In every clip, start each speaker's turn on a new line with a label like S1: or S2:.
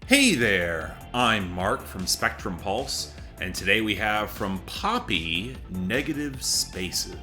S1: Hey there, I'm Mark from Spectrum Pulse, and today we have from Poppy, Negative Spaces.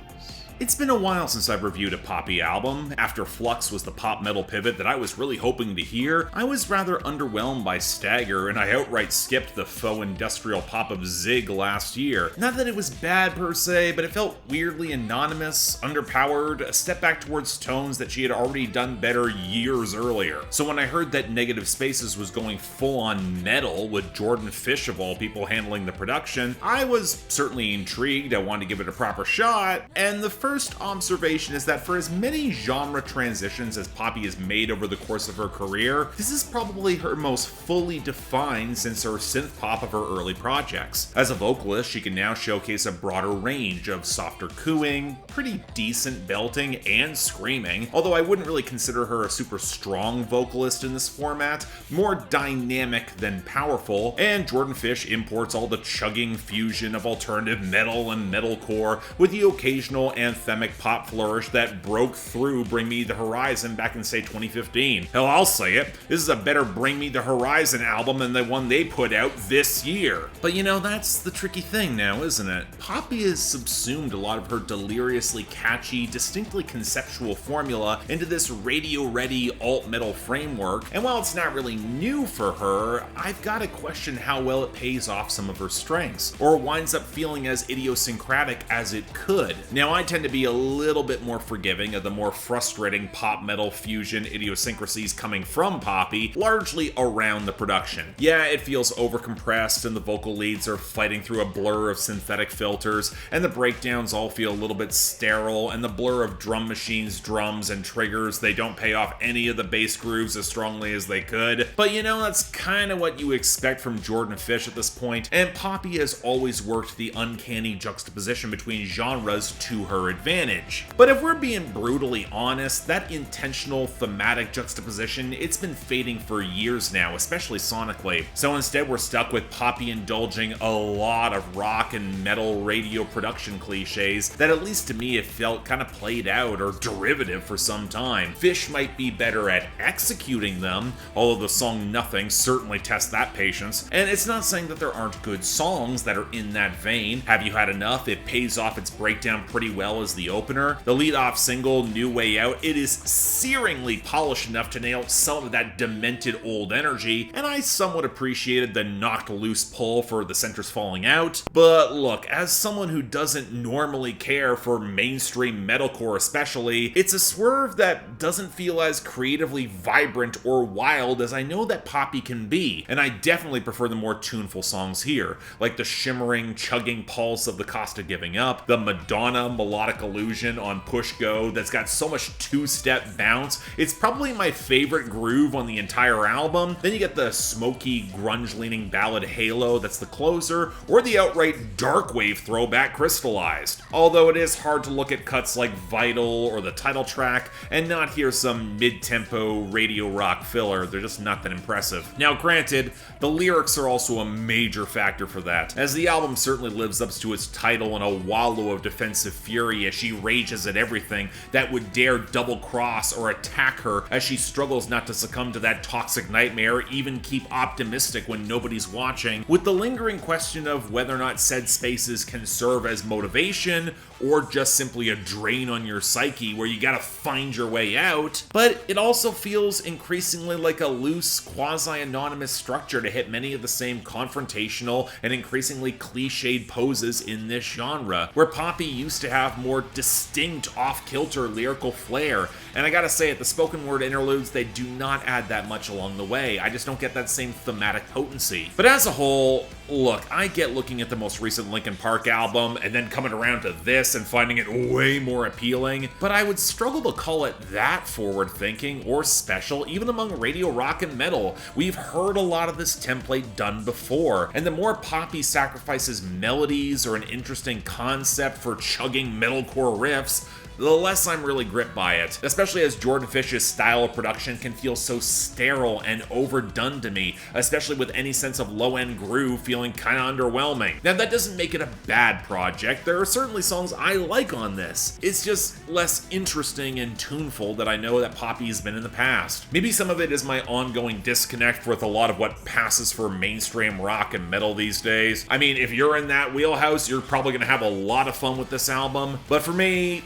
S1: It's been a while since I've reviewed a Poppy album. After Flux was the pop metal pivot that I was really hoping to hear, I was rather underwhelmed by Stagger, and I outright skipped the faux industrial pop of Zig last year. Not that it was bad per se, but it felt weirdly anonymous, underpowered, a step back towards tones that she had already done better years earlier. So when I heard that Negative Spaces was going full-on metal with Jordan Fish of all people handling the production, I was certainly intrigued. I wanted to give it a proper shot, and the first observation is that for as many genre transitions as Poppy has made over the course of her career, this is probably her most fully defined since her synth pop of her early projects. As a vocalist, she can now showcase a broader range of softer cooing, pretty decent belting, and screaming, although I wouldn't really consider her a super strong vocalist in this format, more dynamic than powerful, and Jordan Fish imports all the chugging fusion of alternative metal and metalcore with the occasional anthemic pop flourish that broke through Bring Me the Horizon back in, say, 2015. Hell, I'll say it, this is a better Bring Me the Horizon album than the one they put out this year. But you know, that's the tricky thing now, isn't it? Poppy has subsumed a lot of her deliriously catchy, distinctly conceptual formula into this radio-ready alt-metal framework, and while it's not really new for her, I've got to question how well it pays off some of her strengths, or winds up feeling as idiosyncratic as it could. Now, I tend to be a little bit more forgiving of the more frustrating pop metal fusion idiosyncrasies coming from Poppy, largely around the production. Yeah, it feels overcompressed and the vocal leads are fighting through a blur of synthetic filters, and the breakdowns all feel a little bit sterile, and the blur of drum machines, drums, and triggers, they don't pay off any of the bass grooves as strongly as they could. But you know, that's kind of what you expect from Jordan Fish at this point, and Poppy has always worked the uncanny juxtaposition between genres to her advantage. But if we're being brutally honest, that intentional thematic juxtaposition, it's been fading for years now, especially sonically. So instead we're stuck with Poppy indulging a lot of rock and metal radio production cliches that, at least to me, have felt kind of played out or derivative for some time. Fish might be better at executing them, although the song Nothing certainly tests that patience. And it's not saying that there aren't good songs that are in that vein. Have You Had Enough? It pays off its breakdown pretty well as the opener. The lead-off single, New Way Out, it is searingly polished enough to nail some of that demented old energy, and I somewhat appreciated the knocked loose pull for The Center's Falling Out. But look, as someone who doesn't normally care for mainstream metalcore especially, it's a swerve that doesn't feel as creatively vibrant or wild as I know that Poppy can be, and I definitely prefer the more tuneful songs here, like the shimmering, chugging pulse of The Cost of Giving Up, the Madonna melodic illusion on Push Go that's got so much two-step bounce. It's probably my favorite groove on the entire album. Then you get the smoky, grunge-leaning ballad Halo that's the closer, or the outright dark wave throwback Crystallized. Although it is hard to look at cuts like Vital or the title track and not hear some mid-tempo radio rock filler. They're just not that impressive. Now granted, the lyrics are also a major factor for that, as the album certainly lives up to its title in a wallow of defensive fury as she rages at everything that would dare double-cross or attack her, as she struggles not to succumb to that toxic nightmare, even keep optimistic when nobody's watching, with the lingering question of whether or not said spaces can serve as motivation or just simply a drain on your psyche where you gotta find your way out. But it also feels increasingly like a loose, quasi-anonymous structure to hit many of the same confrontational and increasingly cliched poses in this genre, where Poppy used to have more distinct off-kilter lyrical flair, and I gotta say, at the spoken word interludes, they do not add that much along the way. I just don't get that same thematic potency. But as a whole, look, I get looking at the most recent Linkin Park album and then coming around to this and finding it way more appealing, but I would struggle to call it that forward-thinking or special, even among radio rock and metal. We've heard a lot of this template done before, and the more Poppy sacrifices melodies or an interesting concept for chugging metalcore riffs, the less I'm really gripped by it, especially as Jordan Fish's style of production can feel so sterile and overdone to me, especially with any sense of low-end groove feeling kinda underwhelming. Now that doesn't make it a bad project, there are certainly songs I like on this. It's just less interesting and tuneful than I know that Poppy's been in the past. Maybe some of it is my ongoing disconnect with a lot of what passes for mainstream rock and metal these days. I mean, if you're in that wheelhouse, you're probably gonna have a lot of fun with this album, but for me,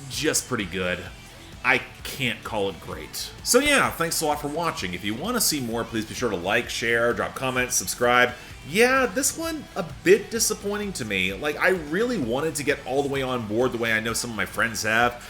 S1: just pretty good. I can't call it great. So yeah, thanks a lot for watching. If you want to see more, please be sure to like, share, drop comments, subscribe. Yeah, this one a bit disappointing to me. Like, I really wanted to get all the way on board the way I know some of my friends have.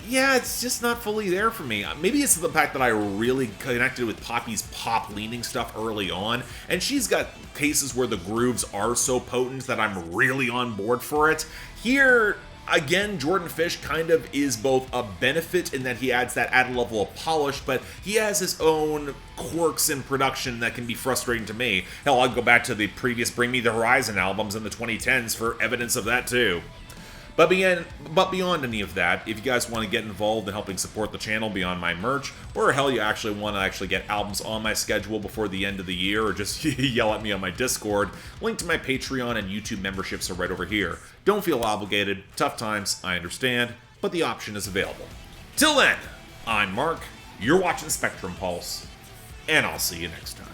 S1: Yeah, it's just not fully there for me. Maybe it's the fact that I really connected with Poppy's pop-leaning stuff early on, and she's got cases where the grooves are so potent that I'm really on board for it. Here, again, Jordan Fish kind of is both a benefit in that he adds that added level of polish, but he has his own quirks in production that can be frustrating to me. Hell, I'll go back to the previous Bring Me the Horizon albums in the 2010s for evidence of that too. But beyond any of that, if you guys want to get involved in helping support the channel beyond my merch, or hell, you actually want to get albums on my schedule before the end of the year, or just yell at me on my Discord, link to my Patreon and YouTube memberships are right over here. Don't feel obligated. Tough times, I understand, but the option is available. Till then, I'm Mark, you're watching Spectrum Pulse, and I'll see you next time.